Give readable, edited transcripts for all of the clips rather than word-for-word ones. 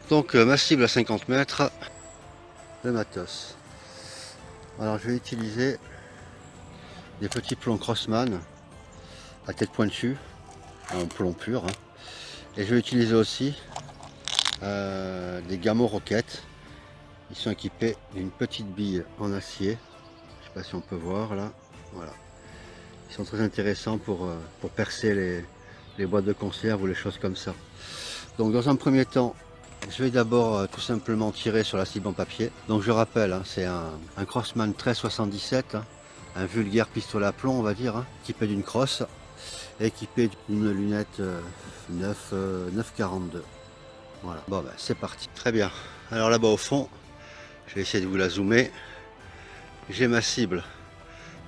Donc ma cible à 50 mètres, le matos. Alors je vais utiliser des petits plombs Crossman à tête pointue, en plomb pur. Et je vais utiliser aussi des Gamo Rocket. Ils sont équipés d'une petite bille en acier. Je sais pas si on peut voir là. Voilà. Ils sont très intéressants pour percer les boîtes de conserve ou les choses comme ça. Donc dans un premier temps, je vais d'abord tout simplement tirer sur la cible en papier. Donc je rappelle, c'est un Crossman 1377, un vulgaire pistolet à plomb on va dire, équipé d'une crosse, équipé d'une lunette 942. Voilà, bon ben c'est parti. Très bien. Alors là-bas au fond, je vais essayer de vous la zoomer. J'ai ma cible,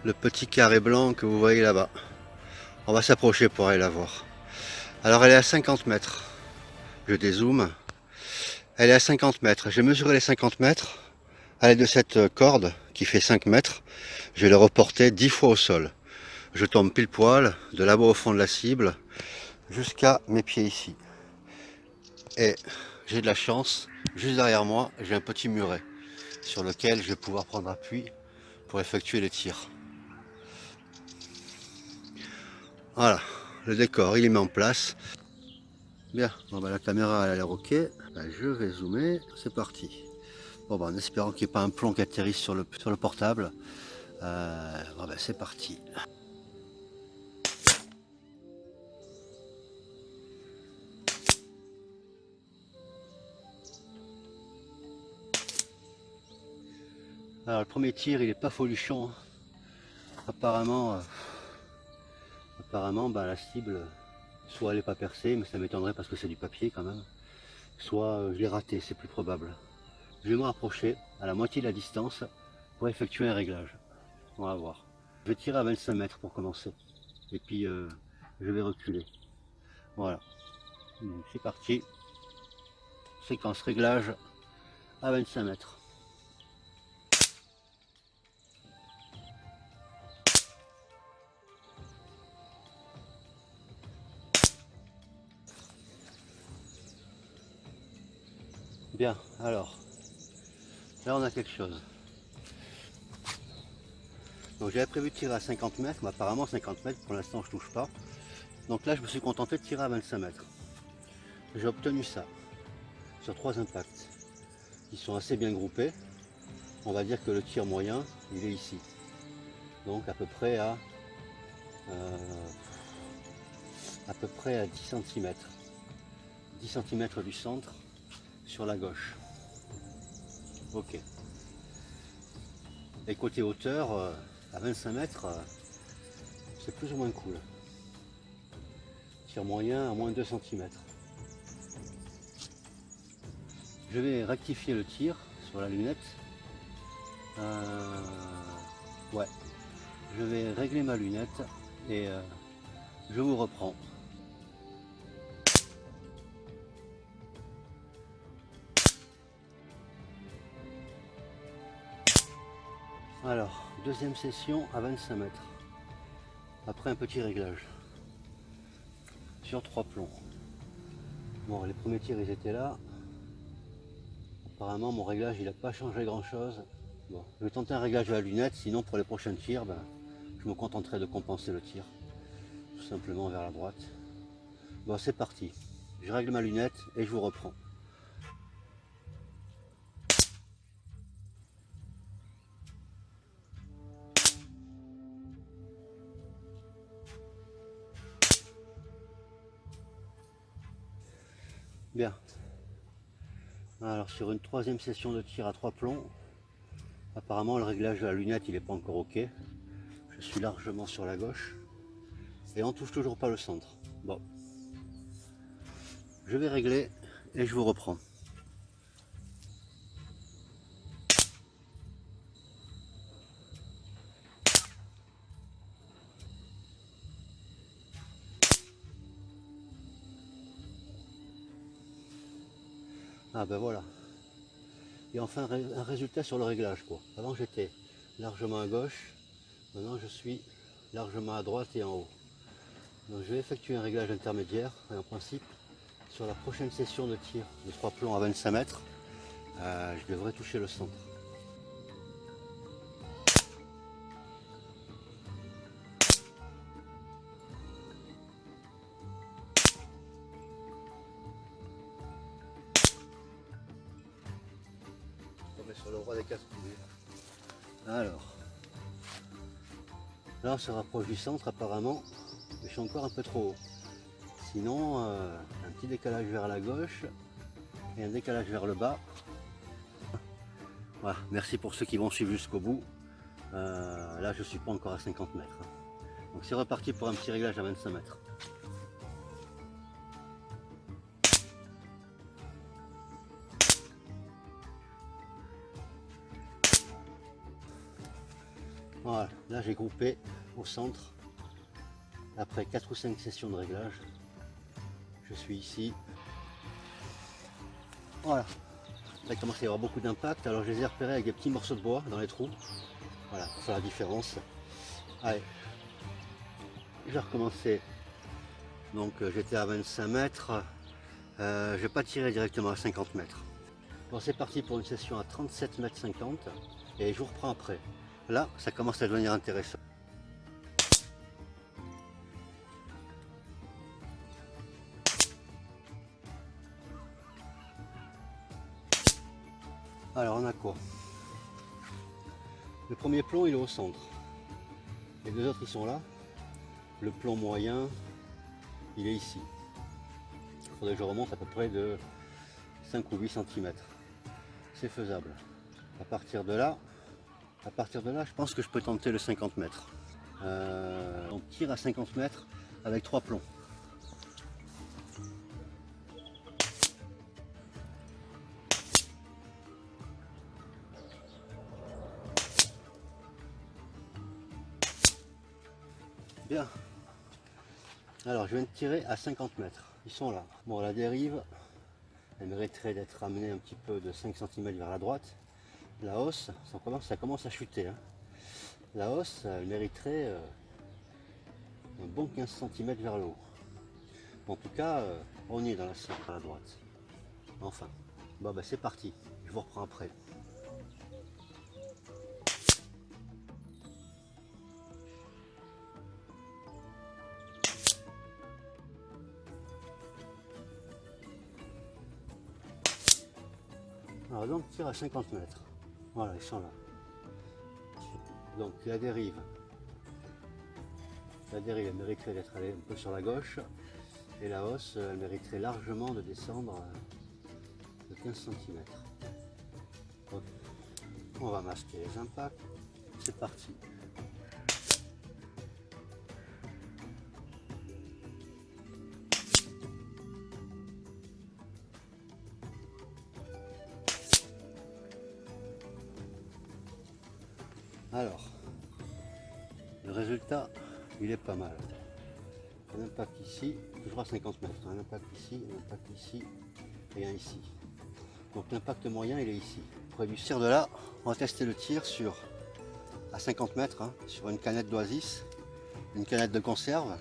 le petit carré blanc que vous voyez là-bas. On va s'approcher pour aller la voir. Alors elle est à 50 mètres. Je dézoome. Elle est à 50 mètres. J'ai mesuré les 50 mètres. À l'aide de cette corde qui fait 5 mètres, je vais le reporter 10 fois au sol. Je tombe pile poil de là-bas au fond de la cible jusqu'à mes pieds ici. Et j'ai de la chance, juste derrière moi, j'ai un petit muret sur lequel je vais pouvoir prendre appui pour effectuer les tirs. Voilà, le décor il est mis en place. Bien, bon, la caméra elle a l'air ok. Je vais zoomer, c'est parti. Bon, en espérant qu'il n'y ait pas un plomb qui atterrisse sur le portable. C'est parti. Alors le premier tir il est pas folichon. Apparemment, la cible, soit elle n'est pas percée, mais ça m'étonnerait parce que c'est du papier quand même, soit je l'ai raté, c'est plus probable. Je vais me rapprocher à la moitié de la distance pour effectuer un réglage. On va voir. Je vais tirer à 25 mètres pour commencer. Et puis je vais reculer. Voilà. C'est parti. Séquence réglage à 25 mètres. Bien, alors, là on a quelque chose. Donc j'avais prévu de tirer à 50 mètres, mais apparemment 50 mètres pour l'instant je touche pas. Donc là je me suis contenté de tirer à 25 mètres. J'ai obtenu ça sur 3 impacts qui sont assez bien groupés. On va dire que le tir moyen il est ici. Donc à peu près à 10 cm. 10 cm du centre sur la gauche. Ok. Et côté hauteur, à 25 mètres, c'est plus ou moins cool. Tir moyen à moins de 2 cm. Je vais rectifier le tir sur la lunette. Ouais, je vais régler ma lunette et je vous reprends. Alors, deuxième session à 25 mètres. Après un petit réglage. Sur 3 plombs. Bon, les premiers tirs ils étaient là. Apparemment mon réglage il n'a pas changé grand chose. Bon, je vais tenter un réglage de la lunette, sinon pour les prochains tirs, je me contenterai de compenser le tir. Tout simplement vers la droite. Bon, c'est parti. Je règle ma lunette et je vous reprends. Bien. Alors sur une troisième session de tir à 3 plombs, apparemment le réglage de la lunette il n'est pas encore ok. Je suis largement sur la gauche et on touche toujours pas le centre. Bon. Je vais régler et je vous reprends. Ah ben voilà. Et enfin un résultat sur le réglage quoi. Avant j'étais largement à gauche, maintenant je suis largement à droite et en haut. Donc je vais effectuer un réglage intermédiaire et en principe sur la prochaine session de tir de 3 plombs à 25 mètres, je devrais toucher le centre. On met sur le roi des 4 coulées. Alors, là on se rapproche du centre apparemment, mais je suis encore un peu trop haut. Sinon, un petit décalage vers la gauche et un décalage vers le bas. Voilà, merci pour ceux qui vont suivre jusqu'au bout. Là, je ne suis pas encore à 50 mètres. Donc c'est reparti pour un petit réglage à 25 mètres. Voilà, là j'ai groupé au centre. Après 4 ou 5 sessions de réglage, je suis ici. Voilà. Là, il commence à y avoir beaucoup d'impact, alors je les ai repérés avec des petits morceaux de bois dans les trous. Voilà, pour faire la différence. Allez, j'ai recommencé. Donc j'étais à 25 mètres. Je vais pas tirer directement à 50 mètres. Bon, c'est parti pour une session à 37 mètres 50 et je vous reprends après. Là, ça commence à devenir intéressant. Alors on a quoi? Le premier plomb il est au centre. Les deux autres ils sont là. Le plomb moyen il est ici. Il faudrait que je remonte à peu près de 5 ou 8 cm. C'est faisable. À partir de là, je pense que je peux tenter le 50 mètres. On tire à 50 mètres avec 3 plombs. Bien. Alors je viens de tirer à 50 mètres. Ils sont là. Bon, la dérive, elle mériterait d'être ramenée un petit peu de 5 cm vers la droite. La hausse, ça commence à chuter. Hein. La hausse, elle mériterait un bon 15 cm vers le haut. En tout cas, on y est dans la cible à la droite. Enfin, bon ben c'est parti. Je vous reprends après. Alors donc tire à 50 mètres. Voilà, ils sont là. Donc la dérive elle mériterait d'être allée un peu sur la gauche. Et la hausse, elle mériterait largement de descendre de 15 cm. Donc, on va masquer les impacts. C'est parti. Alors, le résultat, il est pas mal. Un impact ici, toujours à 50 mètres. Un impact ici, et un ici. Donc l'impact moyen, il est ici. Pour réussir de là, on va tester le tir à 50 mètres, hein, sur une canette d'Oasis, une canette de conserve.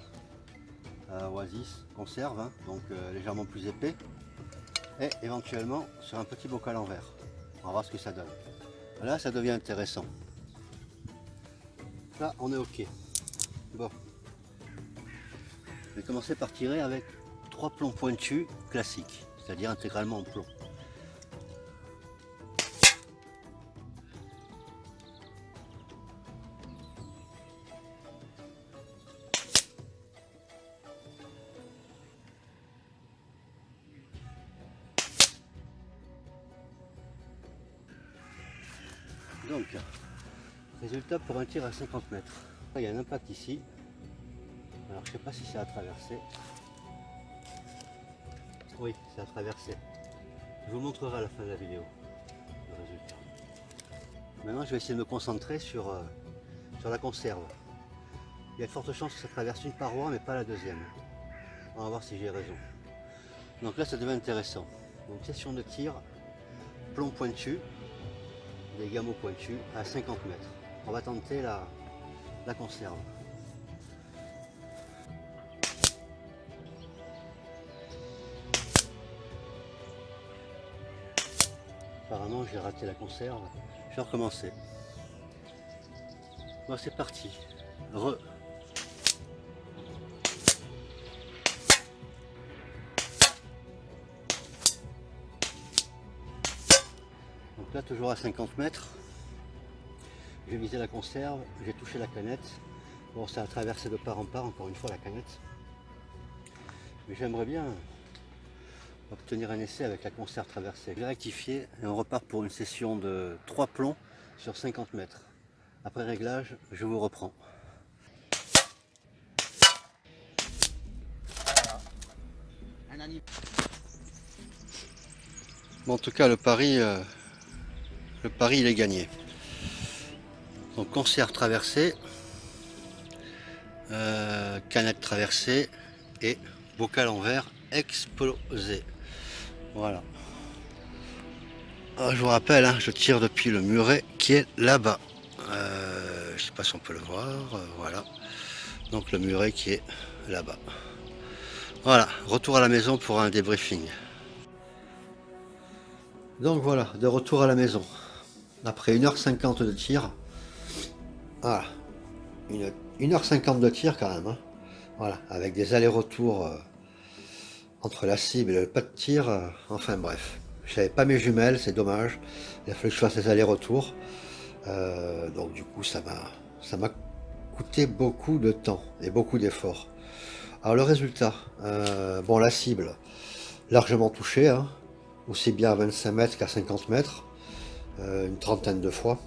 Oasis, conserve, hein, donc légèrement plus épais. Et éventuellement sur un petit bocal en verre. On va voir ce que ça donne. Là, ça devient intéressant. Là, on est OK. Bon. Je vais commencer par tirer avec 3 plombs pointus classiques, c'est-à-dire intégralement en plomb. Donc, résultat pour un tir à 50 mètres. Il y a un impact ici. Alors je ne sais pas si ça a traversé. Oui, ça a traversé. Je vous montrerai à la fin de la vidéo le résultat. Maintenant je vais essayer de me concentrer sur la conserve. Il y a de fortes chances que ça traverse une paroi mais pas la deuxième. On va voir si j'ai raison. Donc là ça devient intéressant. Donc session de tir, plomb pointu, des gamots pointus à 50 mètres. On va tenter la conserve. apparemment j'ai raté la conserve. Je vais recommencer. Bon, c'est parti. Donc là, toujours à 50 mètres. J'ai visé la conserve, j'ai touché la canette. Bon, ça a traversé de part en part, encore une fois, la canette. Mais j'aimerais bien obtenir un essai avec la conserve traversée. Je vais rectifier et on repart pour une session de 3 plombs sur 50 mètres. Après réglage, je vous reprends. Bon, en tout cas, le pari il est gagné. Donc conserve traversée, canette traversée et bocal en verre explosé. Voilà. Alors, je vous rappelle, hein, je tire depuis le muret qui est là-bas. Je sais pas si on peut le voir. Voilà. Donc le muret qui est là-bas. Voilà. Retour à la maison pour un débriefing. Donc voilà, de retour à la maison. Après 1h50 de tir. Voilà. 1h50 de tir quand même. Hein. Voilà. Avec des allers-retours entre la cible et le pas de tir. Enfin bref. Je n'avais pas mes jumelles, c'est dommage. Il a fallu que je fasse des allers-retours. Donc du coup ça m'a coûté beaucoup de temps et beaucoup d'efforts. Alors le résultat, bon, la cible largement touchée, hein, aussi bien à 25 mètres qu'à 50 mètres, une trentaine de fois.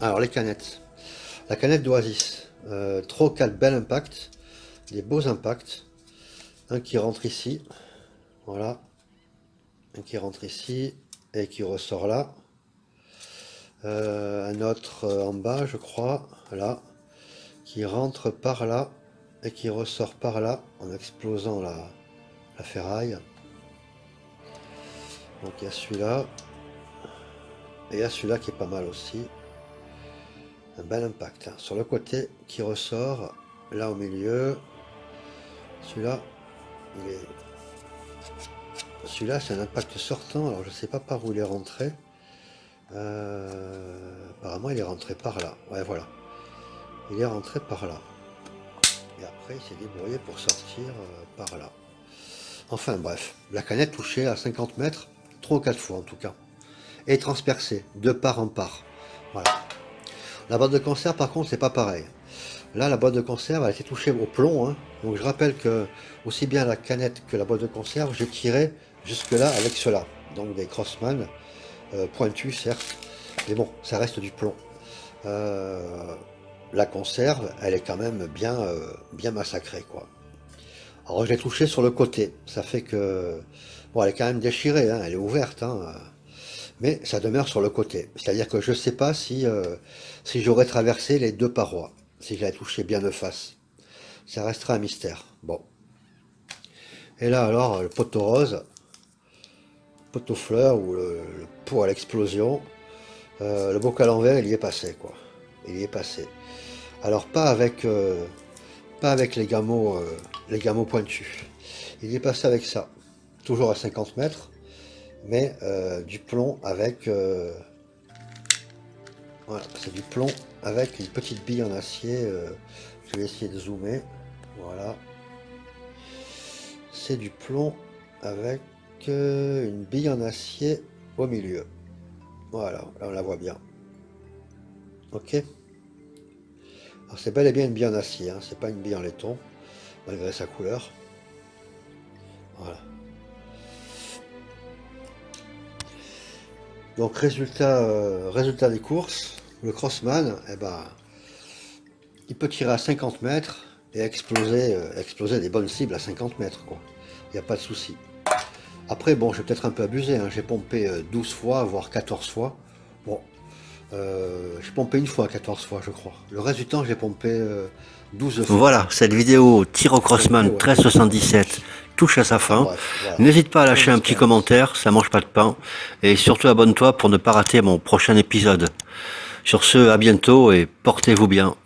Alors les canettes, la canette d'Oasis, 3 ou 4 belles impacts, des beaux impacts, un qui rentre ici, voilà, un qui rentre ici et qui ressort là. Un autre en bas, je crois, là, qui rentre par là et qui ressort par là en explosant la ferraille. Donc il y a celui-là et il y a celui-là qui est pas mal aussi. Un bel impact hein. Sur le côté qui ressort là au milieu. Celui-là, celui-là c'est un impact sortant. Alors je sais pas par où il est rentré. Apparemment il est rentré par là, ouais voilà, il est rentré par là et après il s'est débrouillé pour sortir par là. Enfin bref, la canette touchée à 50 mètres 3 ou 4 fois en tout cas et transpercée de part en part. Voilà. La boîte de conserve par contre c'est pas pareil. Là la boîte de conserve a été touchée au plomb hein. Donc je rappelle que aussi bien la canette que la boîte de conserve j'ai tiré jusque là avec cela, donc des Crosman pointus certes, mais bon, ça reste du plomb. La conserve, elle est quand même bien massacrée, quoi. Alors je l'ai touchée sur le côté, ça fait que, bon, elle est quand même déchirée, hein, elle est ouverte, hein, mais ça demeure sur le côté. C'est-à-dire que je sais pas si j'aurais traversé les deux parois, si je l'avais touché bien de face. Ça restera un mystère. Bon. Et là alors, le poteau rose, poteau fleur ou le pot à l'explosion, le bocal en verre il y est passé quoi, il y est passé. Alors pas avec les gammots pointus, il y est passé avec ça, toujours à 50 mètres, mais du plomb avec voilà, c'est du plomb avec une petite bille en acier. Je vais essayer de zoomer, voilà, c'est du plomb avec une bille en acier au milieu. Voilà, là on la voit bien. Ok. Alors c'est bel et bien une bille en acier, hein, c'est pas une bille en laiton, malgré sa couleur. Voilà. Donc résultat des courses, le Crosman, eh ben, il peut tirer à 50 mètres et exploser des bonnes cibles à 50 mètres, quoi. Il n'y a pas de souci. Après, bon, j'ai peut-être un peu abusé, hein. J'ai pompé 12 fois, voire 14 fois. Bon, j'ai pompé une fois 14 fois, je crois. Le reste du temps, j'ai pompé 12 fois. Voilà, cette vidéo tir au Crosman 1377 touche à sa fin. Bref, voilà. N'hésite pas à lâcher un petit commentaire, ça mange pas de pain. Et surtout, abonne-toi pour ne pas rater mon prochain épisode. Sur ce, à bientôt et portez-vous bien.